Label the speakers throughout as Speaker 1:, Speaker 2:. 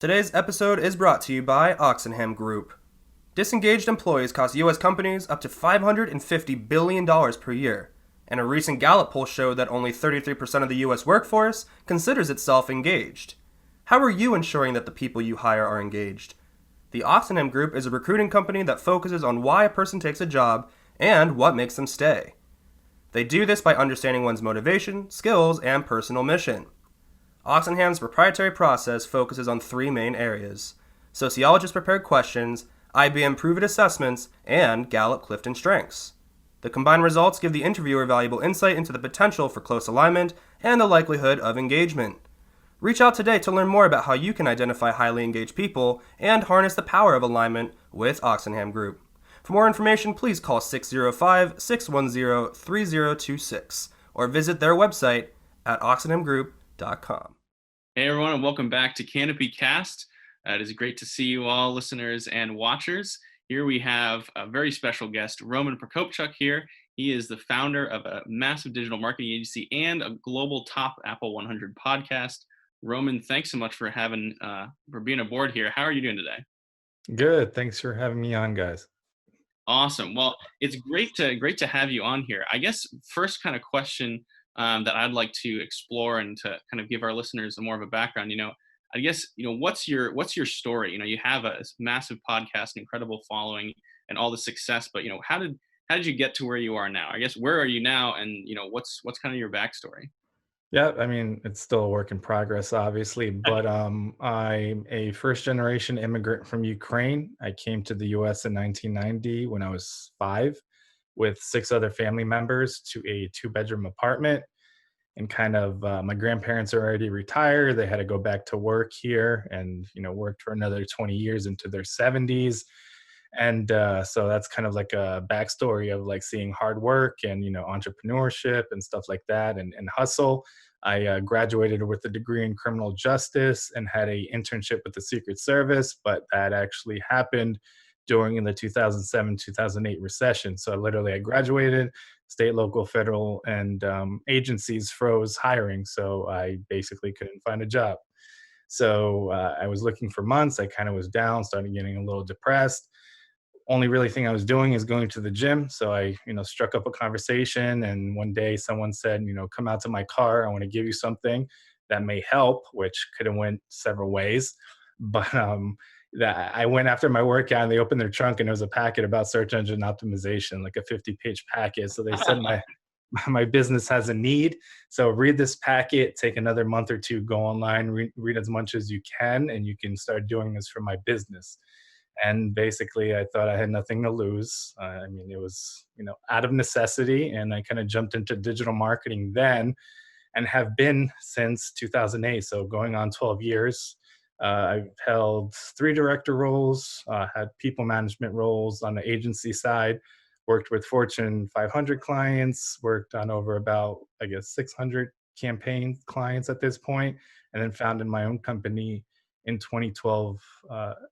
Speaker 1: Today's episode is brought to you by Oxenham Group. Disengaged employees cost U.S. companies up to $550 billion per year, and a recent Gallup poll showed that only 33% of the U.S. workforce considers itself engaged. How are you ensuring that the people you hire are engaged? The Oxenham Group is a recruiting company that focuses on why a person takes a job and what makes them stay. They do this by understanding one's motivation, skills, and personal mission. Oxenham's proprietary process focuses on three main areas: sociologist-prepared questions, IBM Prove-It assessments, and Gallup Clifton strengths. The combined results give the interviewer valuable insight into the potential for close alignment and the likelihood of engagement. Reach out today to learn more about how you can identify highly engaged people and harness the power of alignment with Oxenham Group. For more information, please call 605-610-3026 or visit their website at oxenhamgroup.com.
Speaker 2: Hey everyone, and welcome back to Canopy Cast. It is great to see you all, listeners and watchers. Here we have a very special guest, Roman Prokopchuk here. He is the founder of a massive digital marketing agency and a global top Apple 100 podcast. Roman, thanks so much for being aboard here. How are you doing today?
Speaker 3: Good. Thanks for having me on, guys.
Speaker 2: Awesome. Well, it's great to have you on here. I guess first kind of question that I'd like to explore and to kind of give our listeners more of a background. I guess what's your story? You have a massive podcast, incredible following, and all the success. But how did you get to where you are now? I guess where are you now, and what's kind of your backstory?
Speaker 3: Yeah, I mean, it's still a work in progress, obviously, but I'm a first generation immigrant from Ukraine. I came to the US in 1990 when I was 5 with 6 other family members to a 2-bedroom apartment. And kind of my grandparents are already retired. They had to go back to work here and, worked for another 20 years into their 70s. And so that's kind of like a backstory of like seeing hard work and, entrepreneurship and stuff like that and hustle. I graduated with a degree in criminal justice and had a internship with the Secret Service, but that actually happened during the 2007-2008 recession. So literally I graduated, state, local, federal, and agencies froze hiring. So I basically couldn't find a job. So I was looking for months. I kind of was down, started getting a little depressed. Only really thing I was doing is going to the gym. So I, struck up a conversation. And one day someone said, come out to my car. I want to give you something that may help, which could have went several ways. But that I went after my workout and they opened their trunk and there was a packet about search engine optimization, like a 50-page packet. So they said my business has a need. So read this packet, take another month or two, go online, read as much as you can, and you can start doing this for my business. And basically I thought I had nothing to lose. It was, out of necessity. And I kind of jumped into digital marketing then and have been since 2008. So going on 12 years. I've held 3 director roles, had people management roles on the agency side, worked with Fortune 500 clients, worked on over about, 600 campaign clients at this point, and then founded my own company in 2012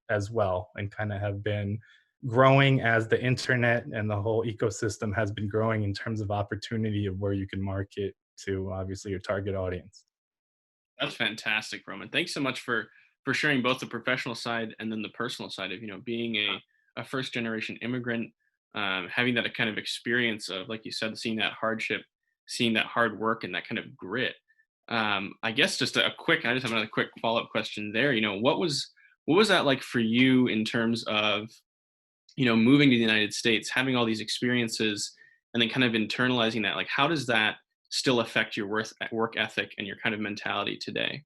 Speaker 3: as well, and kind of have been growing as the internet and the whole ecosystem has been growing in terms of opportunity of where you can market to obviously your target audience.
Speaker 2: That's fantastic, Roman. Thanks so much for sharing both the professional side and then the personal side of being a first generation immigrant, having that kind of experience of, like you said, seeing that hardship, seeing that hard work and that kind of grit. I guess just I just have another quick follow-up question there. What was that like for you in terms of moving to the United States, having all these experiences, and then kind of internalizing that? Like, how does that still affect your work ethic and your kind of mentality today?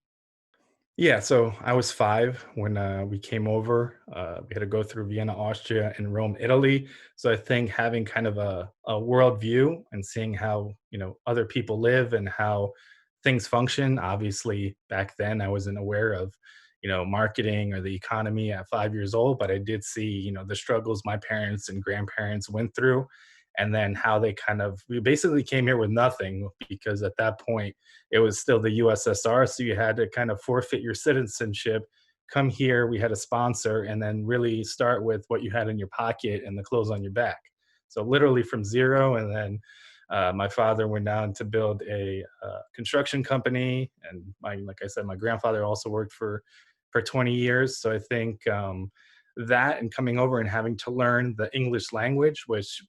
Speaker 3: Yeah, so I was 5 when we came over. We had to go through Vienna, Austria, and Rome, Italy. So I think having kind of a world view and seeing how other people live and how things function. Obviously, back then I wasn't aware of marketing or the economy at 5 years old, but I did see the struggles my parents and grandparents went through, and then how we basically came here with nothing because at that point it was still the USSR. So you had to kind of forfeit your citizenship, come here, we had a sponsor, and then really start with what you had in your pocket and the clothes on your back. So literally from zero. And then my father went down to build a construction company. And like I said, my grandfather also worked for for 20 years. So I think that and coming over and having to learn the English language, which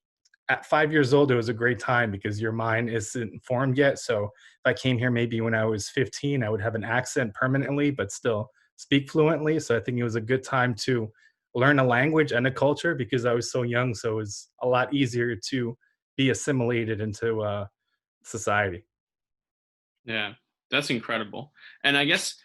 Speaker 3: at 5 years old, it was a great time because your mind isn't formed yet. So if I came here maybe when I was 15, I would have an accent permanently, but still speak fluently. So I think it was a good time to learn a language and a culture because I was so young. So it was a lot easier to be assimilated into society.
Speaker 2: Yeah, that's incredible. And I guess,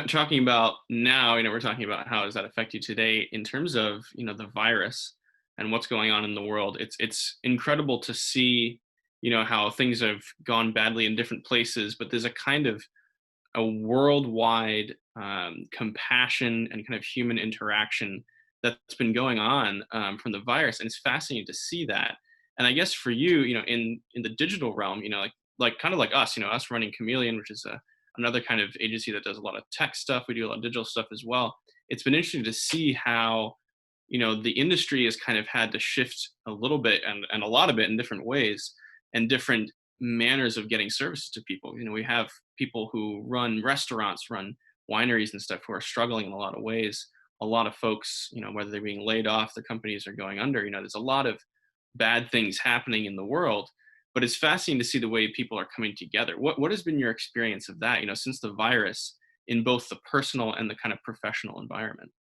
Speaker 2: talking about now, we're talking about how does that affect you today in terms of, the virus and what's going on in the world. It's incredible to see, how things have gone badly in different places, but there's a kind of a worldwide compassion and kind of human interaction that's been going on from the virus, and it's fascinating to see that. And I guess for you, in the digital realm, like kind of like us, us running Chameleon, which is another kind of agency that does a lot of tech stuff. We do a lot of digital stuff as well. It's been interesting to see how the industry has kind of had to shift a little bit and a lot of it in different ways and different manners of getting services to people. We have people who run restaurants, run wineries and stuff who are struggling in a lot of ways. A lot of folks, whether they're being laid off, the companies are going under. There's a lot of bad things happening in the world, but it's fascinating to see the way people are coming together. What has been your experience of that, since the virus in both the personal and the kind of professional environment?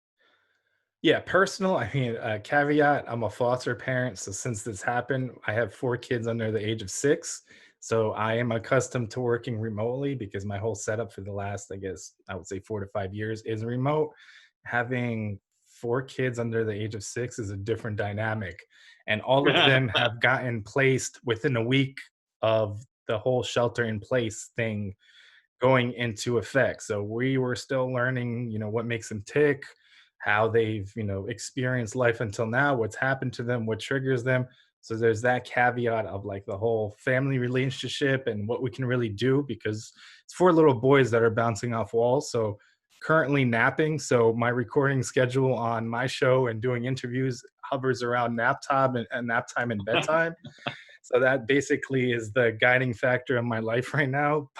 Speaker 3: Yeah, personal. I mean, caveat, I'm a foster parent. So since this happened, I have 4 kids under the age of 6. So I am accustomed to working remotely because my whole setup for the last, I guess, I would say 4 to 5 years is remote. Having 4 kids under the age of 6 is a different dynamic. And all of them have gotten placed within a week of the whole shelter in place thing going into effect. So we were still learning, what makes them tick, how they've, experienced life until now, what's happened to them, what triggers them. So there's that caveat of like the whole family relationship and what we can really do because it's 4 little boys that are bouncing off walls. So currently napping. So my recording schedule on my show and doing interviews hovers around nap time and bedtime. So that basically is the guiding factor in my life right now.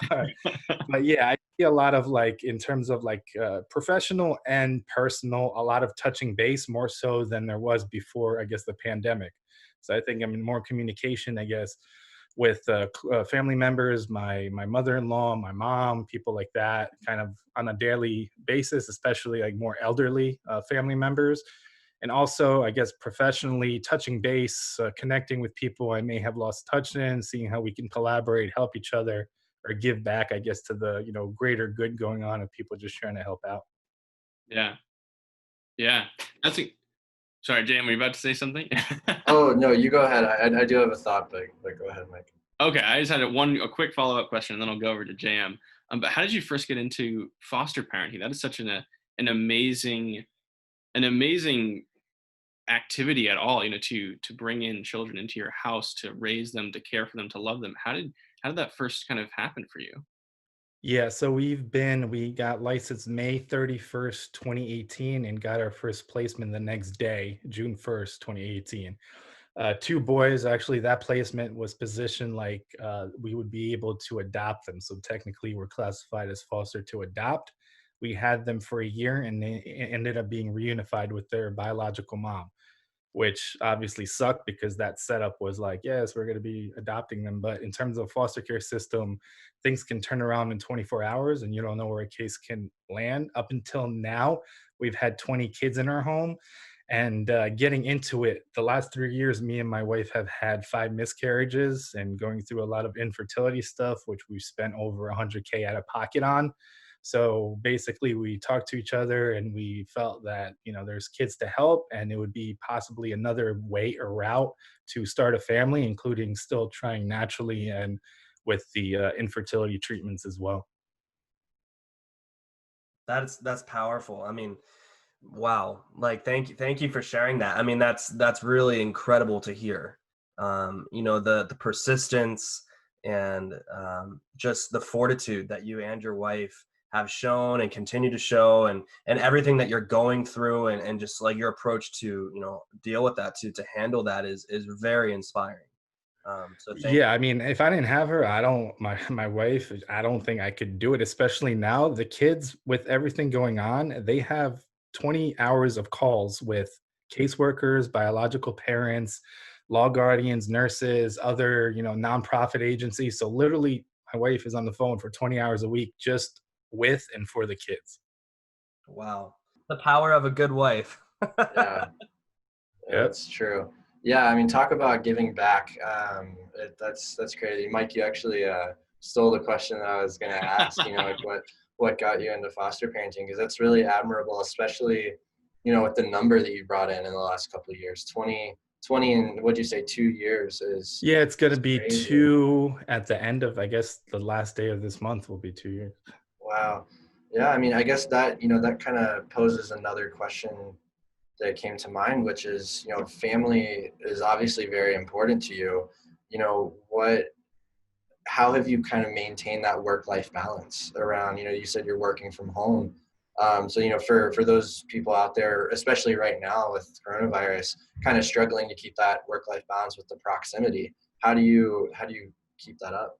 Speaker 3: But yeah, I see a lot of like in terms of like professional and personal, a lot of touching base more so than there was before, I guess, the pandemic. So I think I'm in more communication, I guess, with family members, my mother-in-law, my mom, people like that, kind of on a daily basis, especially like more elderly family members. And also, I guess, professionally touching base, connecting with people I may have lost touch in, seeing how we can collaborate, help each other, or give back, I guess, to the greater good going on of people just trying to help out.
Speaker 2: Yeah, yeah. That's a, sorry, Jam, were you about to say something?
Speaker 4: Oh no, you go ahead. I do have a thought, but go ahead, Mike.
Speaker 2: Okay, I just had a quick follow up question, and then I'll go over to Jam. But how did you first get into foster parenting? That is such an amazing activity at all. To bring in children into your house, to raise them, to care for them, to love them. How did that first kind of happen for you?
Speaker 3: Yeah, so we got licensed May 31st, 2018, and got our first placement the next day, June 1st, 2018. 2 boys, actually, that placement was positioned like we would be able to adopt them. So technically, we're classified as foster to adopt. We had them for a year and they ended up being reunified with their biological mom, which obviously sucked because that setup was like, yes, we're going to be adopting them. But in terms of foster care system, things can turn around in 24 hours and you don't know where a case can land. Up until now, we've had 20 kids in our home. And getting into it, the last 3 years, me and my wife have had 5 miscarriages and going through a lot of infertility stuff, which we spent over 100K out of pocket on. So basically, we talked to each other and we felt that, there's kids to help and it would be possibly another way or route to start a family, including still trying naturally and with the infertility treatments as well.
Speaker 1: That's powerful. I mean, wow. Like, thank you for sharing that. I mean, that's really incredible to hear. The persistence and just the fortitude that you and your wife have shown and continue to show, and everything that you're going through, and just like your approach to deal with that, to handle that is very inspiring. So thank
Speaker 3: Yeah, I mean, if I didn't have her, I don't my wife, I don't think I could do it, especially now. The kids with everything going on, they have 20 hours of calls with caseworkers, biological parents, law guardians, nurses, other, nonprofit agencies. So literally my wife is on the phone for 20 hours a week just with and for the kids.
Speaker 1: Wow, the power of a good wife.
Speaker 4: Yeah,
Speaker 3: Yep.
Speaker 4: that's true. Yeah, I mean, talk about giving back. That's crazy. Mike, you actually stole the question that I was going to ask. Like what got you into foster parenting? Because that's really admirable, especially with the number that you brought in the last couple of years. 20 and what'd you say, 2 years
Speaker 3: Yeah, it's gonna
Speaker 4: is
Speaker 3: be
Speaker 4: crazy.
Speaker 3: 2 at the end of, I guess, the last day of this month will be 2 years.
Speaker 4: Wow. Yeah, I mean, I guess that that kind of poses another question that came to mind, which is, family is obviously very important to you. How have you kind of maintained that work-life balance around, you said you're working from home. So, for those people out there, especially right now with coronavirus, kind of struggling to keep that work-life balance with the proximity, how do you keep that up?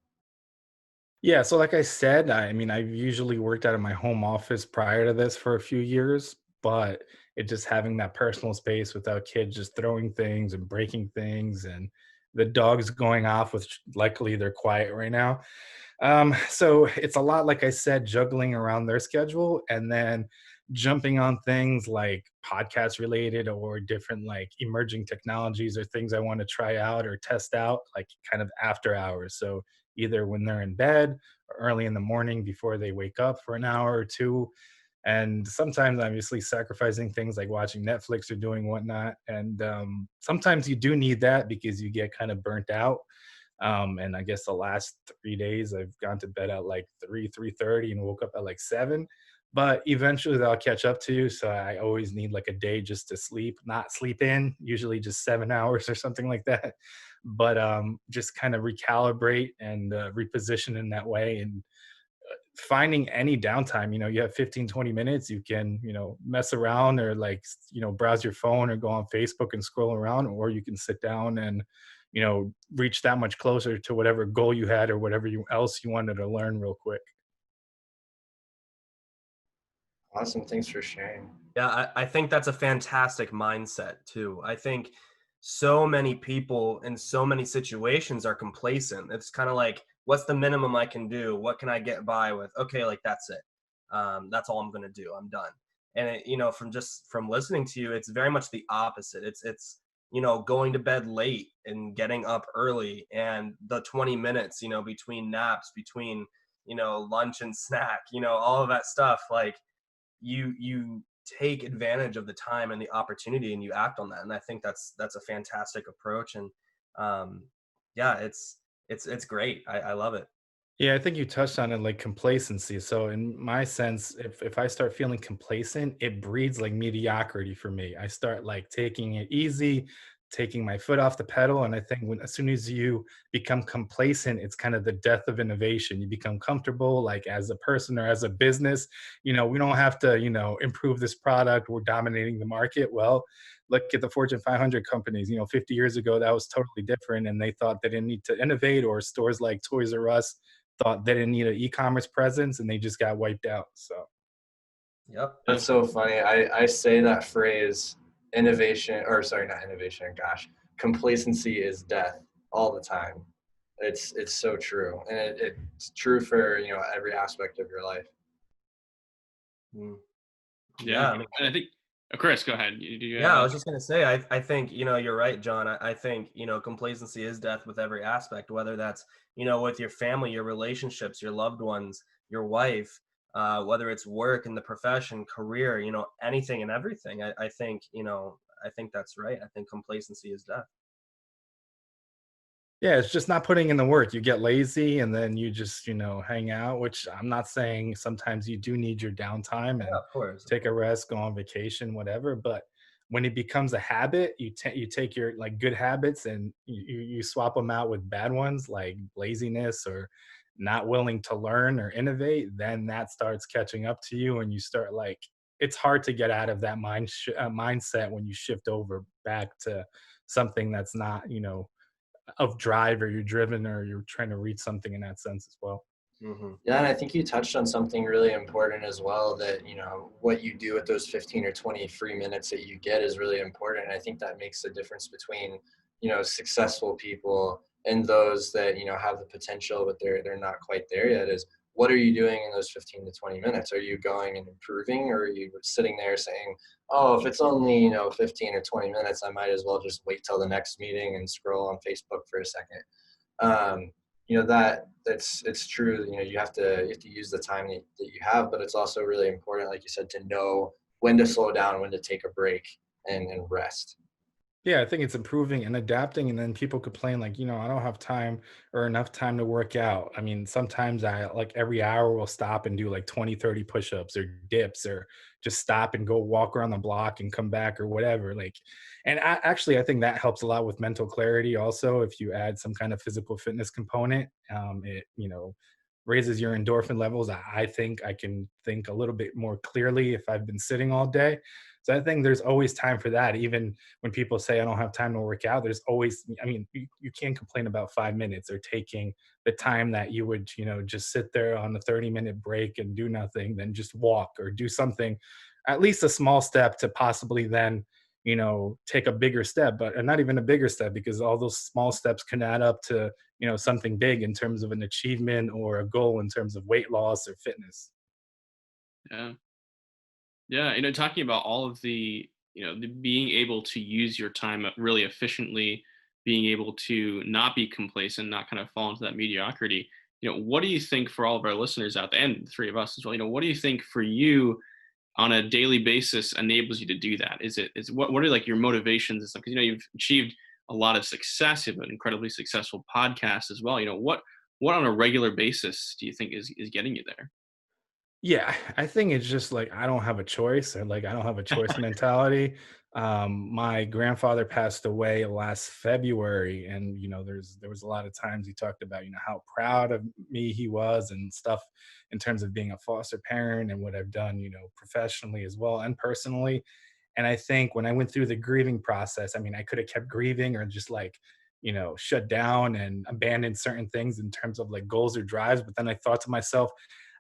Speaker 3: Yeah, so like I said, I mean, I've usually worked out of my home office prior to this for a few years, but it just having that personal space without kids just throwing things and breaking things and the dogs going off, which luckily they're quiet right now. So it's a lot, like I said, juggling around their schedule and then jumping on things like podcast related or different like emerging technologies or things I want to try out or test out, like kind of after hours. So either when they're in bed or early in the morning before they wake up for an hour or two. And sometimes, obviously, sacrificing things like watching Netflix or doing whatnot. And sometimes you do need that because you get kind of burnt out. And I guess the last 3 days I've gone to bed at like 3:30 and woke up at like 7. But eventually they'll catch up to you. So I always need like a day just to sleep, not sleep in, usually just 7 hours or something like that. But just kind of recalibrate and reposition in that way. And finding any downtime, you have 15, 20 minutes, you can, mess around or like, browse your phone or go on Facebook and scroll around, or you can sit down and, reach that much closer to whatever goal you had or whatever else you wanted to learn real quick.
Speaker 4: Awesome. Thanks for sharing.
Speaker 1: Yeah, I think that's a fantastic mindset too. I think so many people in so many situations are complacent. It's kind of like, what's the minimum I can do? What can I get by with? Okay, like that's it. That's all I'm gonna do. I'm done. And from listening to you, it's very much the opposite. It's going to bed late and getting up early, and the 20 minutes between naps, between lunch and snack, all of that stuff. Like you take advantage of the time and the opportunity and you act on that, and I think that's a fantastic approach. And um yeah, it's great. I love it.
Speaker 3: Yeah, I think you touched on it, like complacency. So in my sense, if I start feeling complacent, it breeds like mediocrity for me. I start like taking it easy, taking my foot off the pedal. And I think as soon as you become complacent, it's kind of the death of innovation. You become comfortable, like as a person or as a business, we don't have to, improve this product. We're dominating the market. Well, look at the Fortune 500 companies. 50 years ago, that was totally different. And they thought they didn't need to innovate, or stores like Toys R Us thought they didn't need an e-commerce presence and they just got wiped out. So
Speaker 1: Yep.
Speaker 4: That's so funny. I say that phrase, innovation, or sorry, not innovation, gosh, complacency is death all the time. It's so true. And it's true for, every aspect of your life.
Speaker 1: Mm.
Speaker 2: Yeah,
Speaker 1: Yeah, I mean,
Speaker 2: and I think, Chris, go ahead. Do you have
Speaker 1: yeah, I was just gonna say, I think you're right, John. I think complacency is death with every aspect, whether that's with your family, your relationships, your loved ones, your wife, whether it's work in the profession, career, anything and everything. I think I think that's right. I think complacency is death.
Speaker 3: yeah, it's just not putting in the work. You get lazy and then you just, hang out, which I'm not saying sometimes you do need your downtime
Speaker 1: Yeah,
Speaker 3: and
Speaker 1: of course, of
Speaker 3: take a
Speaker 1: course.
Speaker 3: rest, go on vacation, whatever. But when it becomes a habit, you take your like good habits and you swap them out with bad ones like laziness or not willing to learn or innovate, then that starts catching up to you and you start like it's hard to get out of that mindset when you shift over back to something that's not, of drive, or you're driven, or you're trying to reach something in that sense as well.
Speaker 4: Yeah, and I think you touched on something really important as well, that, what you do with those 15 or 20 free minutes that you get is really important. And I think that makes the difference between, successful people and those that, have the potential, but they're not quite there yet, is what are you doing in those 15 to 20 minutes? Are you going and improving, or are you sitting there saying, oh, if it's only, 15 or 20 minutes, I might as well just wait till the next meeting and scroll on Facebook for a second. It's true. You have to use the time that you have, but it's also really important, like you said, to know when to slow down, when to take a break, and rest.
Speaker 3: Yeah, I think it's improving and adapting. And then people complain, like, I don't have time or enough time to work out. I mean, sometimes I like every hour will stop and do like 20, 30 push-ups or dips, or just stop and go walk around the block and come back or whatever. Like, and I think that helps a lot with mental clarity. Also, if you add some kind of physical fitness component, it, raises your endorphin levels. I think I can think a little bit more clearly if I've been sitting all day. So I think there's always time for that. Even when people say I don't have time to work out, there's always, I mean, you can't complain about 5 minutes or taking the time that you would, just sit there on a 30-minute break and do nothing, then just walk or do something, at least a small step to possibly then, take a bigger step, but not even a bigger step, because all those small steps can add up to, something big in terms of an achievement or a goal in terms of weight loss or fitness.
Speaker 2: Yeah. Yeah, talking about all of the being able to use your time really efficiently, being able to not be complacent, not kind of fall into that mediocrity. What do you think for all of our listeners out there, and the three of us as well? What do you think for you on a daily basis enables you to do that? Is what are like your motivations and stuff? Because you've achieved a lot of success. You have an incredibly successful podcast as well. What on a regular basis do you think is getting you there?
Speaker 3: Yeah, I think it's just like I don't have a choice, or like I don't have a choice mentality. My grandfather passed away last February, and there was a lot of times he talked about how proud of me he was and stuff in terms of being a foster parent and what I've done professionally as well and personally. And I think when I went through the grieving process, I mean, I could have kept grieving or just like shut down and abandoned certain things in terms of like goals or drives. But then I thought to myself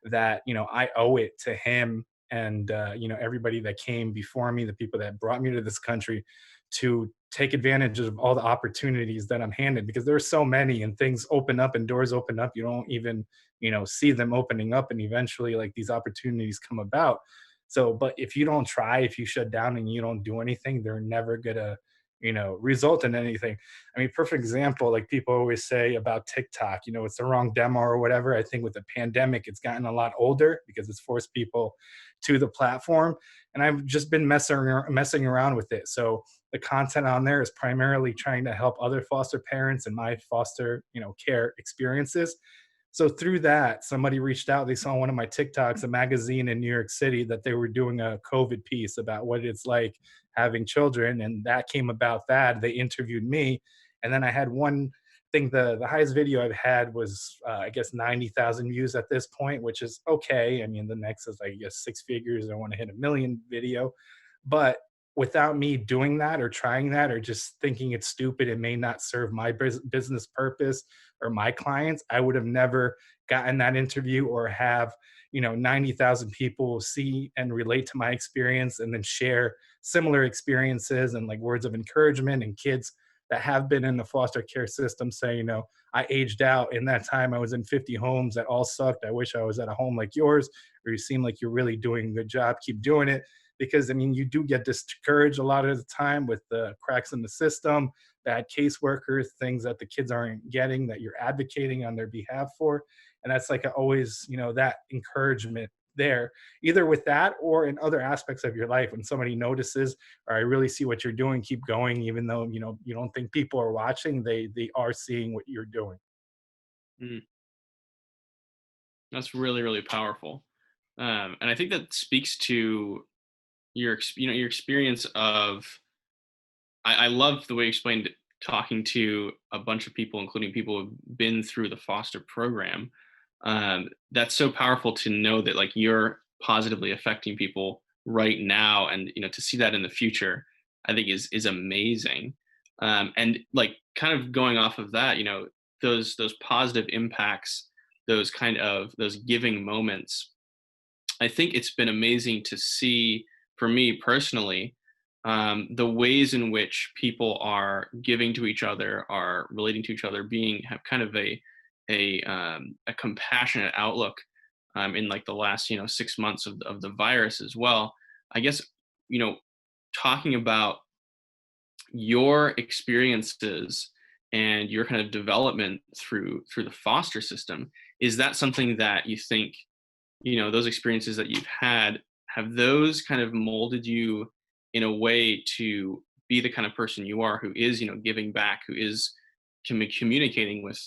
Speaker 3: that I owe it to him and everybody that came before me, the people that brought me to this country, to take advantage of all the opportunities that I'm handed, because there's so many and things open up and doors open up, you don't even see them opening up, and eventually like these opportunities come about. So but if you don't try, if you shut down and you don't do anything, they're never gonna result in anything. I mean, perfect example, like people always say about TikTok, it's the wrong demo or whatever. I think with the pandemic, it's gotten a lot older because it's forced people to the platform. And I've just been messing around with it. So the content on there is primarily trying to help other foster parents and my foster, care experiences. So through that, somebody reached out. They saw one of my TikToks, a magazine in New York City, that they were doing a COVID piece about what it's like having children, and that came about that. They interviewed me, and then I had one thing. The highest video I've had was I guess 90,000 views at this point, which is okay. I mean, the next is I guess six figures. I want to hit 1 million video, but without me doing that or trying that or just thinking it's stupid, it may not serve my business purpose or my clients, I would have never gotten that interview or have 90,000 people see and relate to my experience and then share similar experiences and like words of encouragement, and kids that have been in the foster care system say, I aged out. In that time, I was in 50 homes that all sucked. I wish I was at a home like yours, or you seem like you're really doing a good job. Keep doing it. Because I mean, you do get discouraged a lot of the time with the cracks in the system, bad caseworkers, things that the kids aren't getting that you're advocating on their behalf for. And that's like always, that encouragement there, either with that or in other aspects of your life. When somebody notices, or I really see what you're doing, keep going, even though, you don't think people are watching, they are seeing what you're doing.
Speaker 2: Mm, that's really, really powerful. And I think that speaks to your experience of, I love the way you explained it, talking to a bunch of people, including people who've been through the foster program. That's so powerful to know that like you're positively affecting people right now, and to see that in the future, I think is amazing. And like kind of going off of that, those positive impacts, those giving moments, I think it's been amazing to see, for me personally, the ways in which people are giving to each other, are relating to each other, have kind of a compassionate outlook, in like the last 6 months of the virus as well. I guess, you know talking about your experiences and your kind of development through the foster system, is that something that you think, those experiences that you've had, have those kind of molded you in a way to be the kind of person you are, who is, giving back, who is communicating with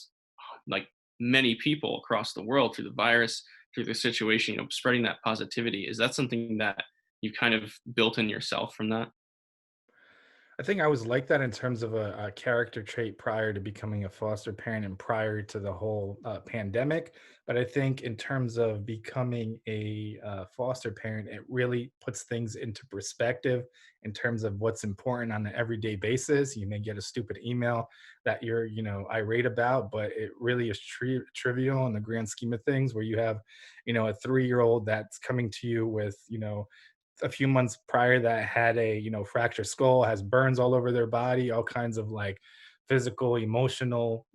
Speaker 2: like many people across the world through the virus, through the situation, spreading that positivity? Is that something that you kind of built in yourself from that?
Speaker 3: I think I was like that in terms of a character trait prior to becoming a foster parent and prior to the whole pandemic. But I think in terms of becoming a foster parent, it really puts things into perspective in terms of what's important on an everyday basis. You may get a stupid email that you're, irate about, but it really is trivial in the grand scheme of things, where you have, a 3-year-old that's coming to you with, a few months prior that had a fractured skull, has burns all over their body, all kinds of like physical, emotional,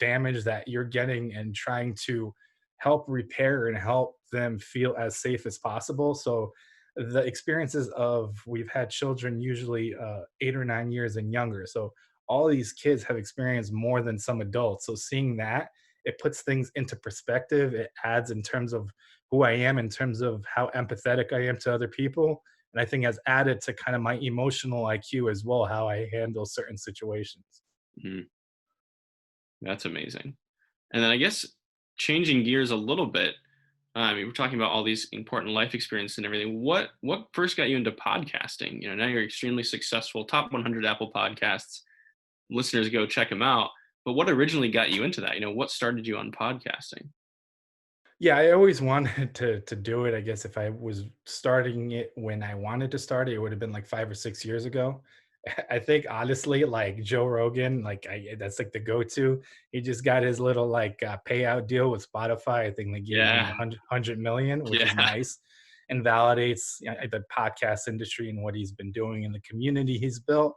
Speaker 3: damage that you're getting, and trying to help repair and help them feel as safe as possible. So the experiences of, we've had children usually 8 or 9 years and younger, so all these kids have experienced more than some adults. So seeing that, it puts things into perspective. It adds in terms of who I am, in terms of how empathetic I am to other people. And I think has added to kind of my emotional IQ as well, how I handle certain situations.
Speaker 2: Mhm. That's amazing. And then I guess, changing gears a little bit, we're talking about all these important life experiences and everything. What first got you into podcasting? Now you're extremely successful, top 100 Apple Podcasts. Listeners, go check them out. But what originally got you into that? What started you on podcasting?
Speaker 3: Yeah, I always wanted to do it. I guess if I was starting it when I wanted to start it, it would have been like 5 or 6 years ago. I think honestly, like Joe Rogan, like that's like the go-to. He just got his little like payout deal with Spotify. I think they gave him
Speaker 2: Yeah,
Speaker 3: 100 million, which is
Speaker 2: yeah,
Speaker 3: nice, and validates the podcast industry and what he's been doing in the community he's built.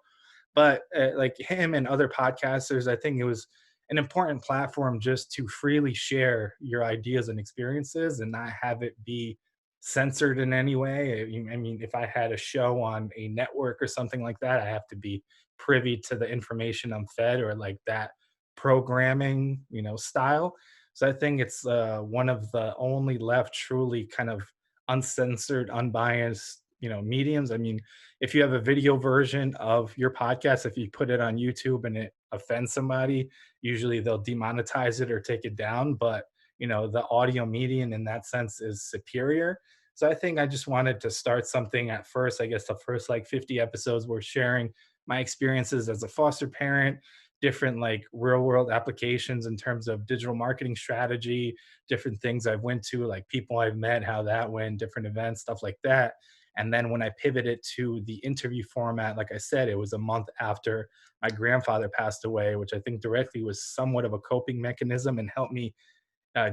Speaker 3: But like him and other podcasters, I think it was an important platform just to freely share your ideas and experiences and not have it be censored in any way. I mean, if I had a show on a network or something like that, I have to be privy to the information I'm fed, or like that programming, style. So I think it's one of the only left truly kind of uncensored, unbiased, mediums. I mean, if you have a video version of your podcast, if you put it on YouTube and it offends somebody, usually they'll demonetize it or take it down. But the audio medium in that sense is superior. So I think I just wanted to start something at first. I guess the first like 50 episodes were sharing my experiences as a foster parent, different like real world applications in terms of digital marketing strategy, different things I've went to, like people I've met, how that went, different events, stuff like that. And then when I pivoted to the interview format, like I said, it was a month after my grandfather passed away, which I think directly was somewhat of a coping mechanism and helped me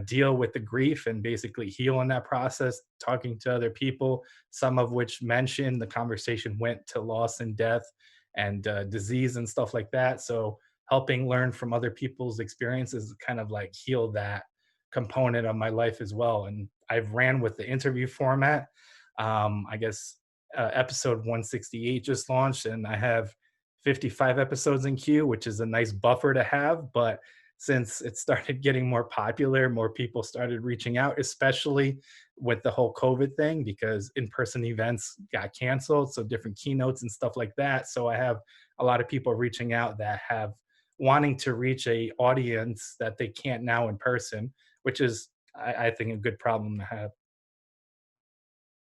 Speaker 3: deal with the grief and basically heal in that process, talking to other people, some of which mentioned the conversation went to loss and death and disease and stuff like that. So helping learn from other people's experiences kind of like heal that component of my life as well. And I've ran with the interview format. I guess episode 168 just launched, and I have 55 episodes in queue, which is a nice buffer to have. But since it started getting more popular, more people started reaching out, especially with the whole COVID thing, because in-person events got canceled. So different keynotes and stuff like that. So I have a lot of people reaching out that have wanting to reach a audience that they can't now in person, which is, I think, a good problem to have.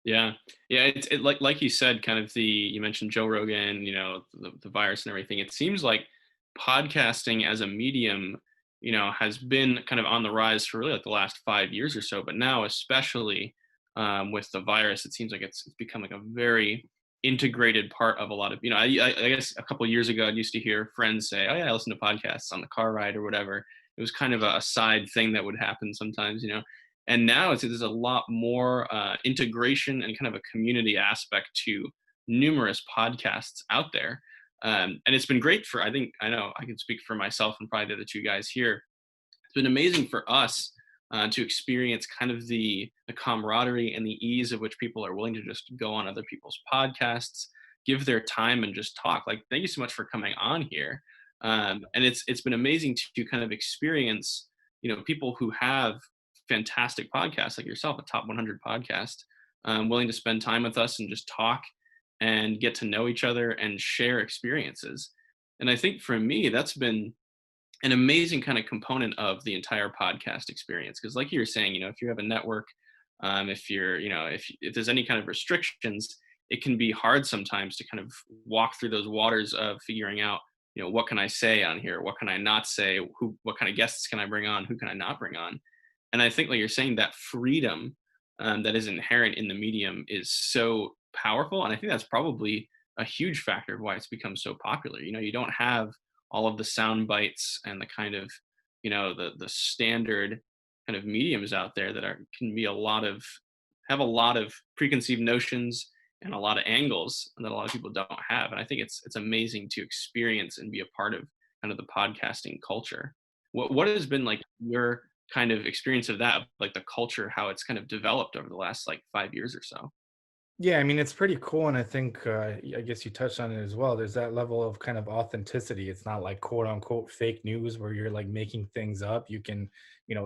Speaker 2: yeah, yeah. It like you said, kind of you mentioned Joe Rogan, the virus and everything. It seems like podcasting as a medium, has been kind of on the rise for really like the last 5 years or so. But now, especially with the virus, it seems like it's become like a very integrated part of a lot of, I guess a couple of years ago, I used to hear friends say, oh yeah, I listen to podcasts on the car ride or whatever. It was kind of a side thing that would happen sometimes, and now there's a lot more integration and kind of a community aspect to numerous podcasts out there. And it's been great for, I know I can speak for myself and probably the other two guys here. It's been amazing for us to experience kind of the camaraderie and the ease of which people are willing to just go on other people's podcasts, give their time, and just talk. Like, thank you so much for coming on here. And it's been amazing to kind of experience, people who have fantastic podcasts like yourself, a top 100 podcast, willing to spend time with us and just talk and get to know each other and share experiences. And I think for me, that's been an amazing kind of component of the entire podcast experience. Because like you were saying, if you have a network, if you're, if there's any kind of restrictions, it can be hard sometimes to kind of walk through those waters of figuring out, what can I say on here? What can I not say? What kind of guests can I bring on? Who can I not bring on? And I think, like you're saying, that freedom that is inherent in the medium is so powerful. And I think that's probably a huge factor of why it's become so popular. You don't have all of the sound bites and the kind of, the standard kind of mediums out there that can be have a lot of preconceived notions and a lot of angles that a lot of people don't have. And I think it's amazing to experience and be a part of kind of the podcasting culture. What has been like your kind of experience of that, like the culture, how it's kind of developed over the last like 5 years or so?
Speaker 3: Yeah, I mean, it's pretty cool. And I think, I guess you touched on it as well. There's that level of kind of authenticity. It's not like quote unquote fake news where you're like making things up. You can,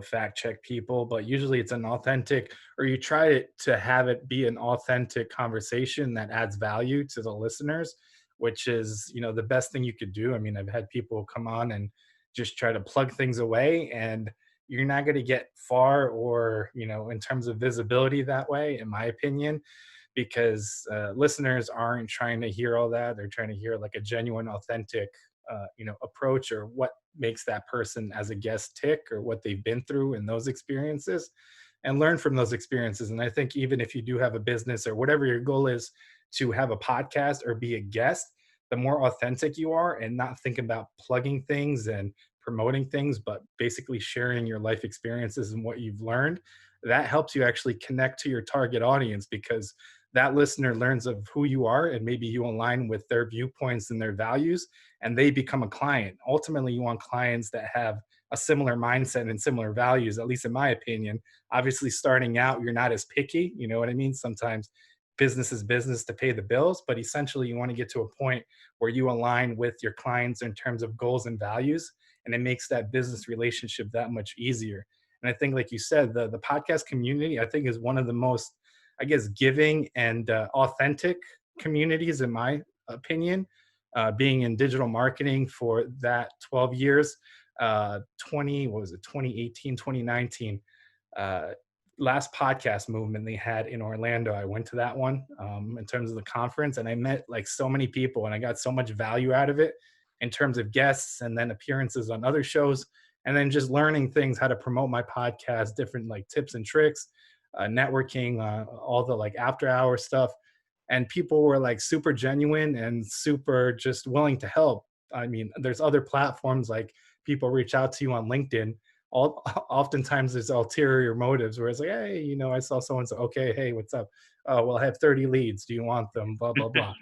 Speaker 3: fact check people, but usually it's an authentic, or you try to have it be an authentic conversation that adds value to the listeners, which is, the best thing you could do. I mean, I've had people come on and just try to plug things away, and you're not going to get far or, in terms of visibility that way, in my opinion, because listeners aren't trying to hear all that. They're trying to hear like a genuine, authentic, approach, or what makes that person as a guest tick, or what they've been through in those experiences, and learn from those experiences. And I think even if you do have a business or whatever your goal is to have a podcast or be a guest, the more authentic you are and not think about plugging things and promoting things, but basically sharing your life experiences and what you've learned, that helps you actually connect to your target audience, because that listener learns of who you are, and maybe you align with their viewpoints and their values, and they become a client. Ultimately, you want clients that have a similar mindset and similar values, at least in my opinion. Obviously, starting out, you're not as picky. You know what I mean? Sometimes business is business to pay the bills, but essentially you want to get to a point where you align with your clients in terms of goals and values, and it makes that business relationship that much easier. And I think, like you said, the podcast community, I think, is one of the most, I guess, giving and authentic communities, in my opinion. Being in digital marketing for that 12 years, 2018, 2019, last podcast movement they had in Orlando. I went to that one in terms of the conference, and I met like so many people, and I got so much value out of it in terms of guests and then appearances on other shows, and then just learning things, how to promote my podcast, different like tips and tricks, networking, all the like after hour stuff. And people were like super genuine and super just willing to help. I mean, there's other platforms, like people reach out to you on LinkedIn. Oftentimes there's ulterior motives where it's like, hey, I saw someone say, okay, hey, what's up? Oh, well, I have 30 leads. Do you want them? Blah, blah, blah.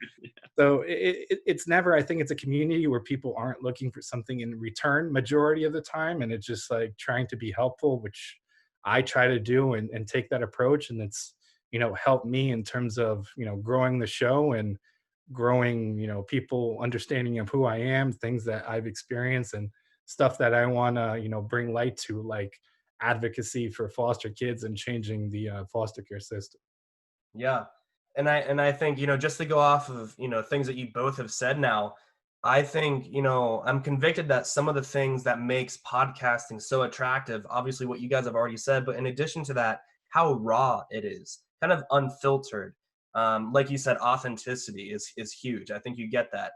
Speaker 3: So it's never, I think it's a community where people aren't looking for something in return majority of the time. And it's just like trying to be helpful, which I try to do, and take that approach. And it's, helped me in terms of, growing the show and growing, people understanding of who I am, things that I've experienced, and stuff that I want to, bring light to, like advocacy for foster kids and changing the foster care system.
Speaker 1: Yeah. And I think, just to go off of, things that you both have said now, I think, I'm convicted that some of the things that makes podcasting so attractive, obviously what you guys have already said, but in addition to that, how raw it is, kind of unfiltered. Like you said, authenticity is huge. I think you get that.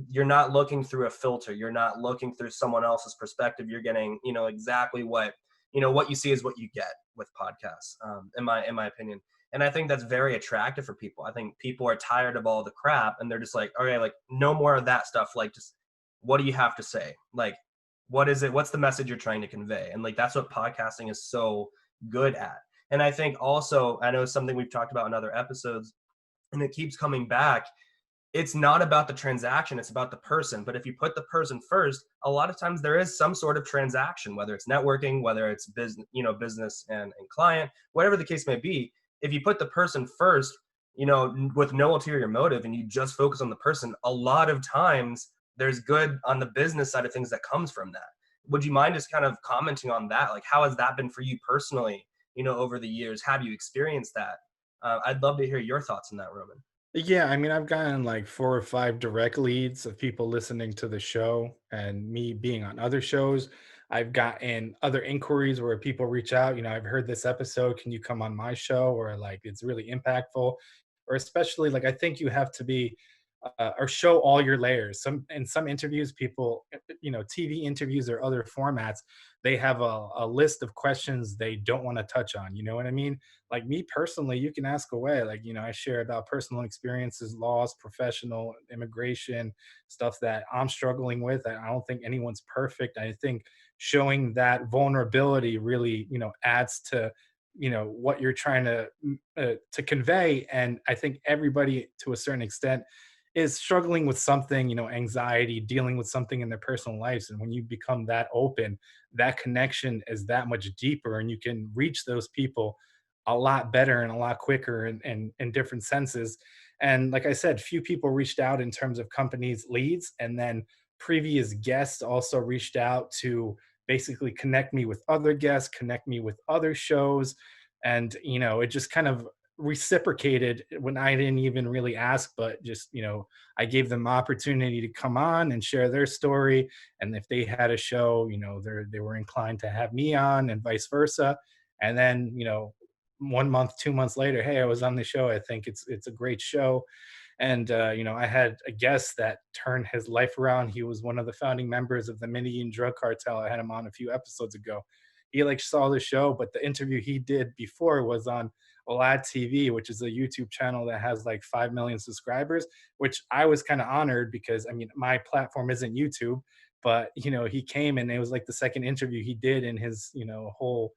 Speaker 1: You're not looking through a filter. You're not looking through someone else's perspective. You're getting, exactly what you see is what you get with podcasts, in my opinion. And I think that's very attractive for people. I think people are tired of all the crap and they're just like, okay, like no more of that stuff. Like, just what do you have to say? Like, what is it? What's the message you're trying to convey? And like, that's what podcasting is so good at. And I think also, I know something we've talked about in other episodes, and it keeps coming back. It's not about the transaction, it's about the person. But if you put the person first, a lot of times there is some sort of transaction, whether it's networking, whether it's business, business and client, whatever the case may be. If you put the person first, with no ulterior motive, and you just focus on the person, a lot of times there's good on the business side of things that comes from that. Would you mind just kind of commenting on that? Like, how has that been for you personally, over the years? Have you experienced that? I'd love to hear your thoughts on that, Roman.
Speaker 3: Yeah, I mean, I've gotten like 4 or 5 direct leads of people listening to the show and me being on other shows. I've gotten other inquiries where people reach out, I've heard this episode, can you come on my show? Or like it's really impactful. Or especially like I think you have to be or show all your layers. Some interviews, people, TV interviews or other formats, they have a list of questions they don't want to touch on. You know what I mean? Like me personally, you can ask away. Like, I share about personal experiences, laws, professional, immigration, stuff that I'm struggling with. I don't think anyone's perfect. I think showing that vulnerability really, adds to what you're trying to convey. And I think everybody to a certain extent is struggling with something, anxiety, dealing with something in their personal lives. And when you become that open, that connection is that much deeper, and you can reach those people a lot better and a lot quicker and in different senses. And like I said, few people reached out in terms of companies leads, and then previous guests also reached out to basically connect me with other guests, connect me with other shows. And it just kind of reciprocated when I didn't even really ask, but just I gave them opportunity to come on and share their story. And if they had a show, they were inclined to have me on, and vice versa. And then 1 month, 2 months later, hey, I was on the show. I think it's a great show. And I had a guest that turned his life around. He was one of the founding members of the Medellin drug cartel. I had him on a few episodes ago. He like saw the show, but the interview he did before was on Lad TV, which is a YouTube channel that has like 5 million subscribers, which I was kind of honored because I mean, my platform isn't YouTube, but he came and it was like the second interview he did in his, whole,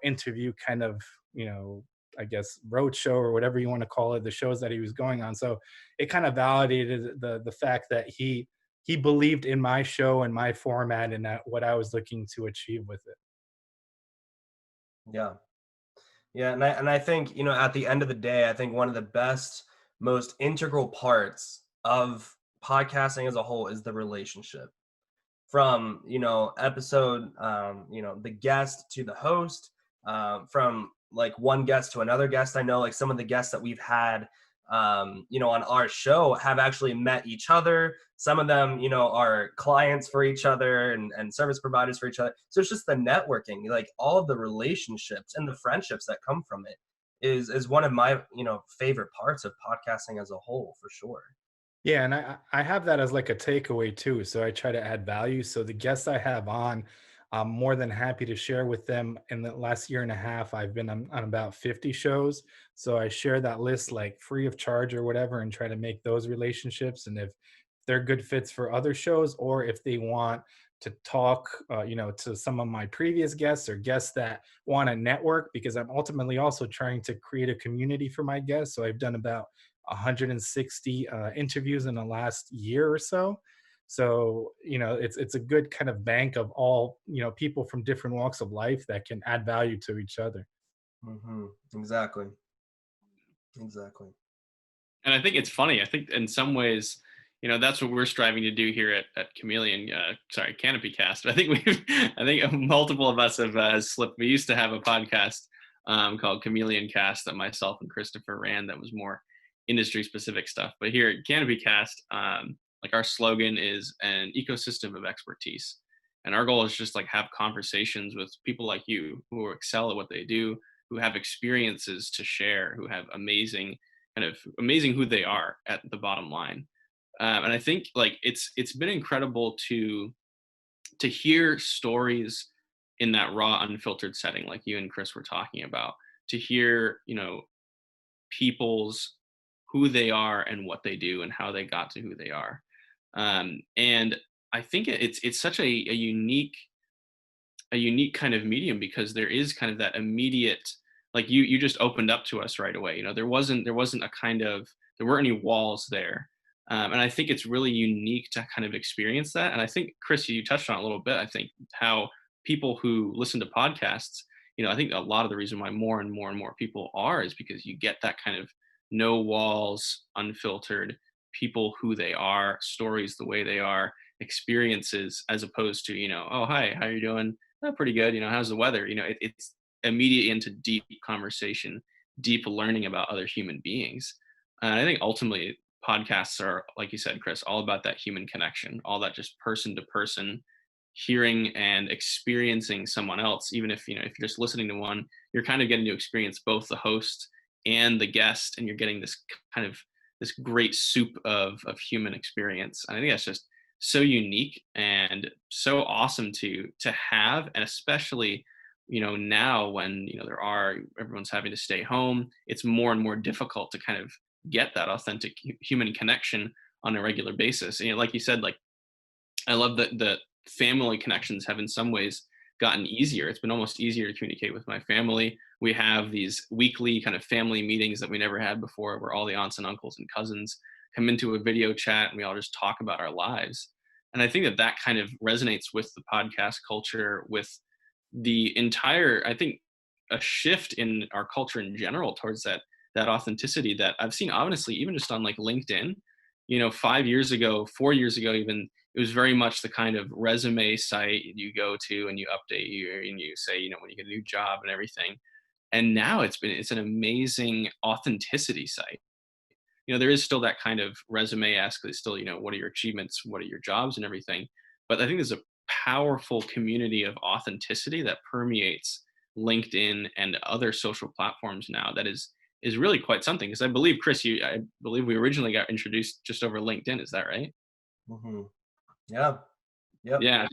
Speaker 3: interview kind of, I guess road show or whatever you want to call it, the shows that he was going on. So it kind of validated the fact that he believed in my show and my format and that what I was looking to achieve with it.
Speaker 1: Yeah. Yeah, and I think, at the end of the day, I think one of the best, most integral parts of podcasting as a whole is the relationship. From, episode, the guest to the host, from like one guest to another guest. I know like some of the guests that we've had, on our show have actually met each other. Some of them, are clients for each other and service providers for each other. So it's just the networking, like all of the relationships and the friendships that come from it is one of my, favorite parts of podcasting as a whole, for sure.
Speaker 3: Yeah, and I have that as like a takeaway too. So I try to add value. So the guests I have on, I'm more than happy to share with them. In the last year and a half, I've been on about 50 shows. So I share that list like free of charge or whatever, and try to make those relationships. And if they're good fits for other shows, or if they want to talk, to some of my previous guests or guests that want to network, because I'm ultimately also trying to create a community for my guests. So I've done about 160 interviews in the last year or so. So it's a good kind of bank of all people from different walks of life that can add value to each other.
Speaker 1: Exactly. Exactly.
Speaker 2: And I think it's funny. I think in some ways, that's what we're striving to do here at Canopy Cast. I think I think multiple of us have slipped. We used to have a podcast called Chameleon Cast that myself and Christopher ran that was more industry specific stuff. But here at Canopy Cast, like our slogan is an ecosystem of expertise. And our goal is just like have conversations with people like you who excel at what they do, who have experiences to share, who have amazing who they are at the bottom line. And I think like it's been incredible to hear stories in that raw, unfiltered setting, like you and Chris were talking about, to hear, people's who they are and what they do and how they got to who they are. And I think it's such a unique kind of medium because there is kind of that immediate, like you just opened up to us right away. There wasn't a kind of, there weren't any walls there. And I think it's really unique to kind of experience that. And I think, Chris, you touched on it a little bit. I think how people who listen to podcasts, I think a lot of the reason why more and more and more people are is because you get that kind of no walls, unfiltered people who they are, stories the way they are, experiences, as opposed to, oh, hi, how you doing? Oh, pretty good. How's the weather? It's immediate into deep conversation, deep learning about other human beings. And I think ultimately podcasts are, like you said, Chris, all about that human connection, all that just person to person hearing and experiencing someone else. Even if, if you're just listening to one, you're kind of getting to experience both the host and the guest, and you're getting this kind of this great soup of human experience. And I think that's just so unique and so awesome to have, and especially now when everyone's having to stay home, it's more and more difficult to kind of get that authentic human connection on a regular basis. And like you said, like I love that the family connections have in some ways gotten easier. It's been almost easier to communicate with my family. We have these weekly kind of family meetings that we never had before, where all the aunts and uncles and cousins come into a video chat and we all just talk about our lives. And I think that kind of resonates with the podcast culture, with the entire, I think, a shift in our culture in general towards that authenticity that I've seen, honestly, even just on like LinkedIn. 5 years ago, 4 years ago, even, it was very much the kind of resume site you go to and you update and you say, when you get a new job and everything. And now it's an amazing authenticity site. There is still that kind of resume-esque. It's still, what are your achievements, what are your jobs and everything. But I think there's a powerful community of authenticity that permeates LinkedIn and other social platforms now that is really quite something. Because I believe, Chris, I believe we originally got introduced just over LinkedIn. Is that right?
Speaker 1: Mm-hmm. Yeah. Yep.
Speaker 2: Yeah.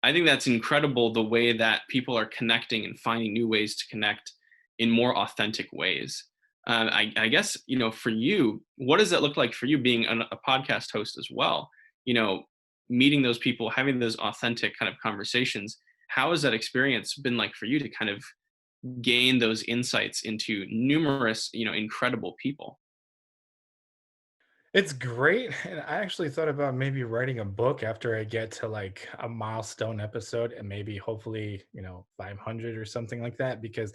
Speaker 2: I think that's incredible, the way that people are connecting and finding new ways to connect in more authentic ways. I guess, for you, what does that look like for you being a podcast host as well? Meeting those people, having those authentic kind of conversations. How has that experience been like for you to kind of gain those insights into numerous, incredible people?
Speaker 3: It's great. And I actually thought about maybe writing a book after I get to like a milestone episode, and maybe hopefully, 500 or something like that, because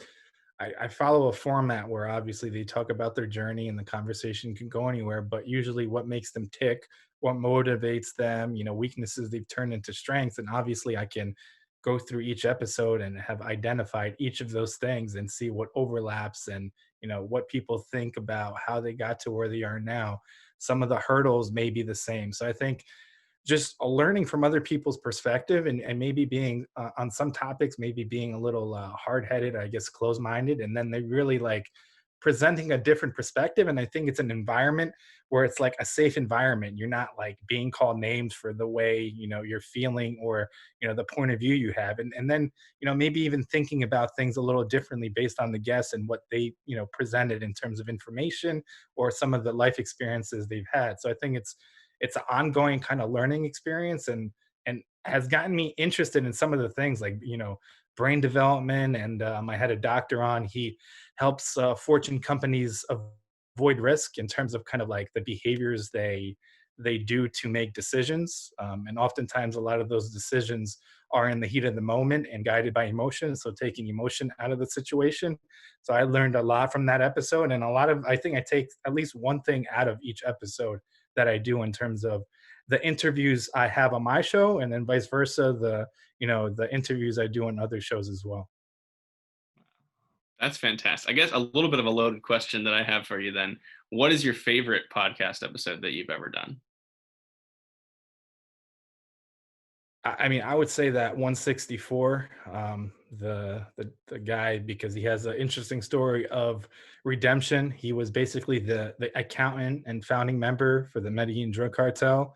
Speaker 3: I follow a format where obviously they talk about their journey and the conversation can go anywhere, but usually what makes them tick, what motivates them, weaknesses they've turned into strengths. And obviously I can go through each episode and have identified each of those things and see what overlaps and, what people think about how they got to where they are now. Some of the hurdles may be the same. So I think just learning from other people's perspective, and maybe being on some topics, maybe being a little hard-headed, I guess, closed-minded, and then they really like presenting a different perspective. And I think it's an environment where it's like a safe environment. You're not like being called names for the way, you're feeling, or, the point of view you have. And then, maybe even thinking about things a little differently based on the guests and what they, presented in terms of information or some of the life experiences they've had. So I think it's an ongoing kind of learning experience, and has gotten me interested in some of the things like, brain development. And I had a doctor on. He helps fortune companies avoid risk in terms of kind of like the behaviors they do to make decisions. And oftentimes a lot of those decisions are in the heat of the moment and guided by emotion, so taking emotion out of the situation. So I learned a lot from that episode, and I think I take at least one thing out of each episode that I do in terms of the interviews I have on my show, and then vice versa, the interviews I do on other shows as well.
Speaker 2: That's fantastic. I guess a little bit of a loaded question that I have for you then. What is your favorite podcast episode that you've ever done?
Speaker 3: I mean, I would say that 164, the guy, because he has an interesting story of redemption. He was basically the accountant and founding member for the Medellin drug cartel,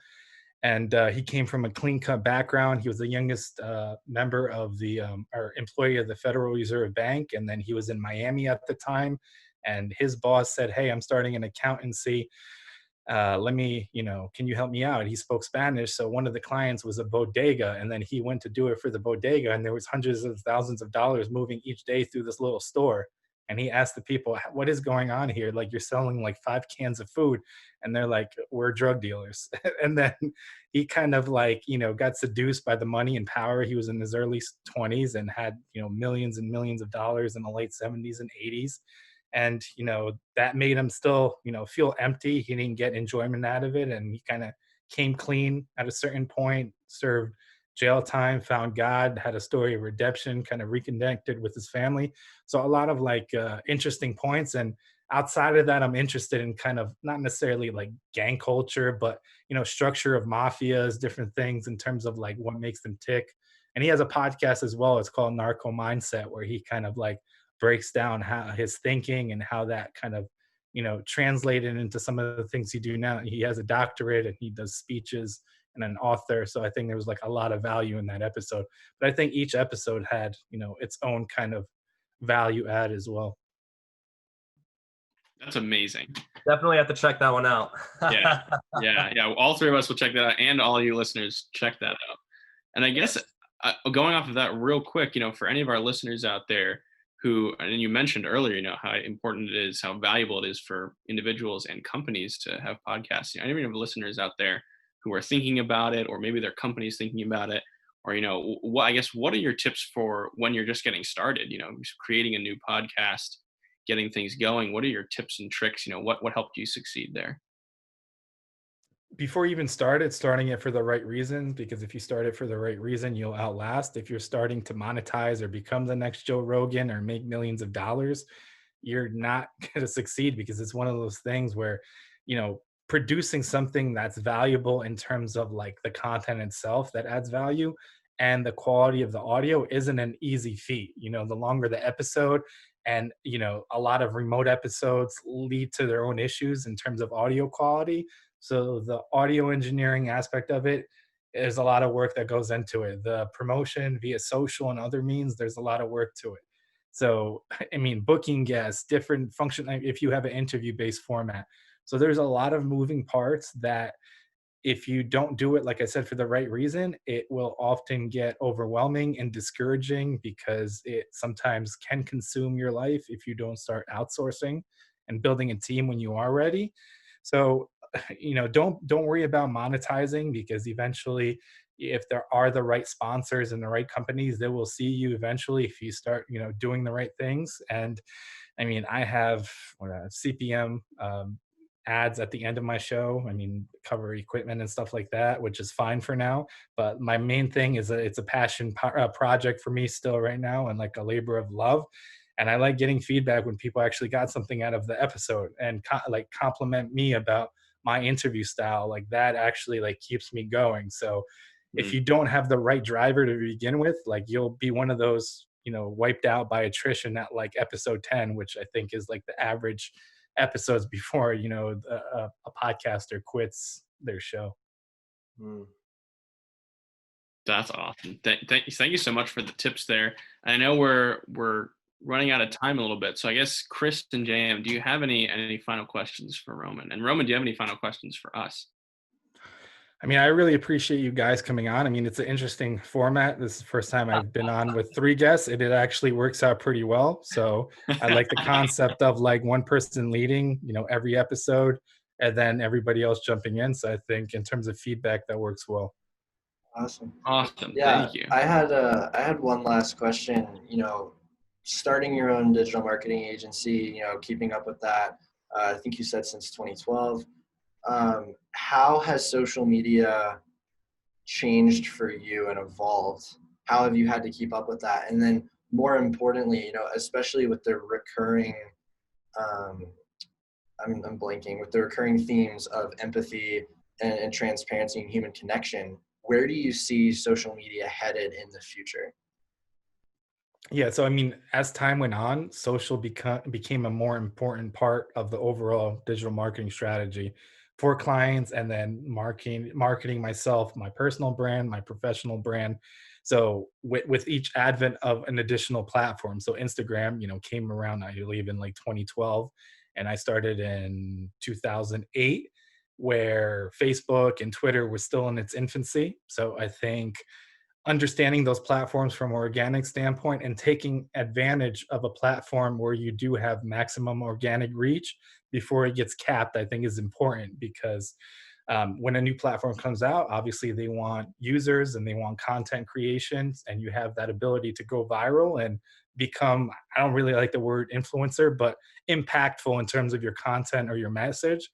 Speaker 3: and he came from a clean cut background. He was the youngest member of the or employee of the Federal Reserve Bank, and then he was in Miami at the time. and his boss said, "Hey, I'm starting an accountancy. Let me, can you help me out?" He spoke Spanish, so one of the clients was a bodega, and then he went to do it for the bodega, and there was hundreds of thousands of dollars moving each day through this little store. And he asked the people, "What is going on here? Like, you're selling like 5 cans of food," and they're like, "We're drug dealers." And then he kind of like, got seduced by the money and power. He was in his early 20s and had, millions and millions of dollars in the late 70s and 80s. And that made him still feel empty. He didn't get enjoyment out of it, and he kind of came clean at a certain point, served jail time, found God, had a story of redemption, kind of reconnected with his family. So a lot of like interesting points. And outside of that, I'm interested in kind of not necessarily like gang culture, but structure of mafias, different things in terms of like what makes them tick. And he has a podcast as well. It's called Narco Mindset, where he kind of like breaks down how his thinking and how that kind of translated into some of the things he do now. He has a doctorate and he does speeches and an author, so I think there was like a lot of value in that episode. But I think each episode had its own kind of value add as well.
Speaker 2: That's amazing.
Speaker 1: Definitely have to check that one out.
Speaker 2: Yeah. All three of us will check that out, and all you listeners, check that out. And I guess going off of that real quick, for any of our listeners out there who, and you mentioned earlier, how important it is, how valuable it is for individuals and companies to have podcasts. Any of the listeners out there who are thinking about it, or maybe their company's thinking about it, or what are your tips for when you're just getting started? Creating a new podcast, getting things going. What are your tips and tricks? What helped you succeed there?
Speaker 3: Before you even starting it for the right reasons, because if you start it for the right reason, you'll outlast. If you're starting to monetize or become the next Joe Rogan or make millions of dollars, you're not going to succeed, because it's one of those things where, producing something that's valuable in terms of like the content itself that adds value and the quality of the audio isn't an easy feat. The longer the episode, and a lot of remote episodes lead to their own issues in terms of audio quality. So the audio engineering aspect of it is a lot of work that goes into it. The promotion via social and other means, there's a lot of work to it. So, I mean, booking guests, different function, if you have an interview-based format. So there's a lot of moving parts that if you don't do it, like I said, for the right reason, it will often get overwhelming and discouraging, because it sometimes can consume your life if you don't start outsourcing and building a team when you are ready. So, don't worry about monetizing, because eventually, if there are the right sponsors and the right companies, they will see you eventually if you start, doing the right things. And I mean, I have CPM ads at the end of my show. I mean, cover equipment and stuff like that, which is fine for now. But my main thing is that it's a passion project for me still right now, and like a labor of love. And I like getting feedback when people actually got something out of the episode and compliment me about my interview style. Like that actually like keeps me going. So if you don't have the right driver to begin with, like you'll be one of those, wiped out by attrition at like episode 10, which I think is like the average episodes before, a podcaster quits their show.
Speaker 2: That's awesome. Thank you so much for the tips there. I know we're running out of time a little bit, so I guess Chris and JM, do you have any final questions for Roman? And Roman, do you have any final questions for us?
Speaker 3: I mean, I really appreciate you guys coming on. I mean, it's an interesting format. This is the first time I've been on with 3 guests, and it actually works out pretty well. So I like the concept of like one person leading, every episode, and then everybody else jumping in. So I think in terms of feedback, that works well.
Speaker 4: Awesome.
Speaker 2: Yeah, thank you.
Speaker 4: I had one last question. Starting your own digital marketing agency, keeping up with that. I think you said since 2012. How has social media changed for you and evolved? How have you had to keep up with that? And then more importantly, especially with the recurring, I'm blanking, with the recurring themes of empathy and transparency and human connection, where do you see social media headed in the future?
Speaker 3: Yeah, so I mean, as time went on, social became a more important part of the overall digital marketing strategy. for clients, and then marketing myself, my personal brand, my professional brand. So with each advent of an additional platform, so Instagram, came around, I believe, in like 2012, and I started in 2008, where Facebook and Twitter was still in its infancy. So I think understanding those platforms from an organic standpoint and taking advantage of a platform where you do have maximum organic reach before it gets capped, I think is important, because when a new platform comes out, obviously they want users and they want content creations, and you have that ability to go viral and become, I don't really like the word influencer, but impactful in terms of your content or your message,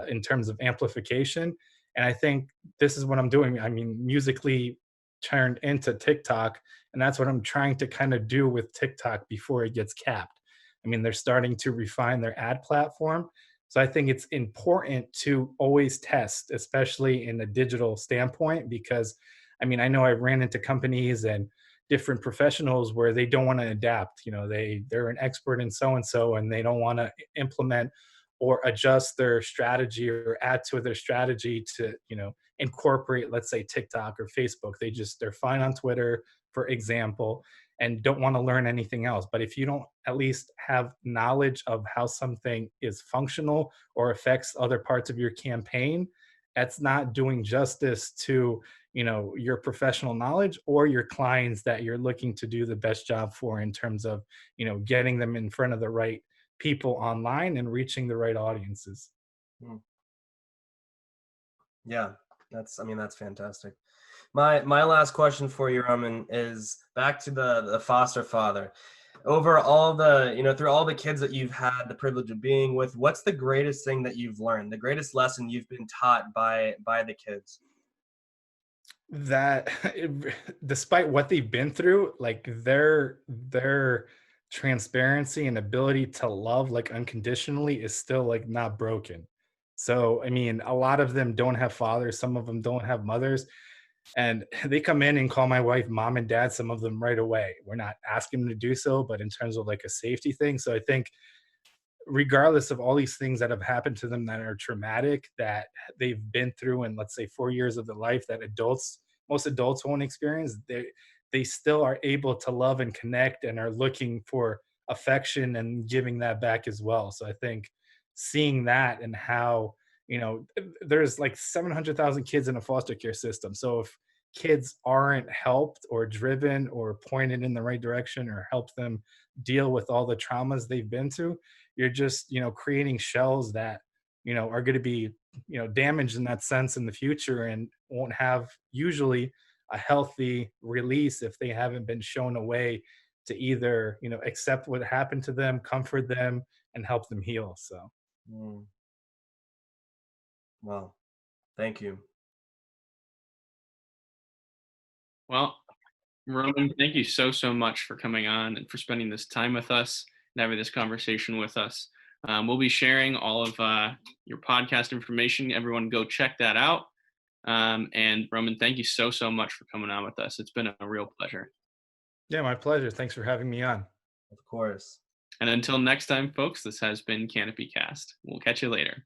Speaker 3: in terms of amplification. And I think this is what I'm doing. I mean, musically turned into TikTok, and that's what I'm trying to kind of do with TikTok before it gets capped. I mean, they're starting to refine their ad platform. So I think it's important to always test, especially in a digital standpoint, because I mean, I know I ran into companies and different professionals where they don't want to adapt. They're an expert in so and so, and they don't want to implement or adjust their strategy or add to their strategy to, incorporate, let's say, TikTok or Facebook. They're fine on Twitter, for example, and don't want to learn anything else. But if you don't at least have knowledge of how something is functional or affects other parts of your campaign, that's not doing justice to, your professional knowledge or your clients that you're looking to do the best job for, in terms of, getting them in front of the right people online and reaching the right audiences.
Speaker 1: Mm. Yeah, that's fantastic. My last question for you, Roman, is back to the foster father. Over all the, through all the kids that you've had the privilege of being with, what's the greatest thing that you've learned, the greatest lesson you've been taught by the kids?
Speaker 3: That despite what they've been through, like their transparency and ability to love like unconditionally is still like not broken. So I mean, a lot of them don't have fathers, some of them don't have mothers, and they come in and call my wife mom and dad, some of them right away. We're not asking them to do so, but in terms of like a safety thing. So I think regardless of all these things that have happened to them that are traumatic, that they've been through in, let's say, 4 years of their life, that most adults won't experience, they still are able to love and connect and are looking for affection and giving that back as well. So I think seeing that, and how, there's like 700,000 kids in a foster care system. So if kids aren't helped or driven or pointed in the right direction or help them deal with all the traumas they've been to, you're just, creating shells that, are going to be, damaged in that sense in the future, and won't have usually a healthy release if they haven't been shown a way to either, accept what happened to them, comfort them, and help them heal. So
Speaker 1: Mm. Well, thank you.
Speaker 2: Well, Roman, thank you so much for coming on and for spending this time with us and having this conversation with us. We'll be sharing all of your podcast information. Everyone go check that out. And Roman, thank you so much for coming on with us. It's been a real pleasure.
Speaker 3: yeah, my pleasure. Thanks for having me on.
Speaker 1: Of course.
Speaker 2: And until next time, folks, this has been Canopy Cast. We'll catch you later.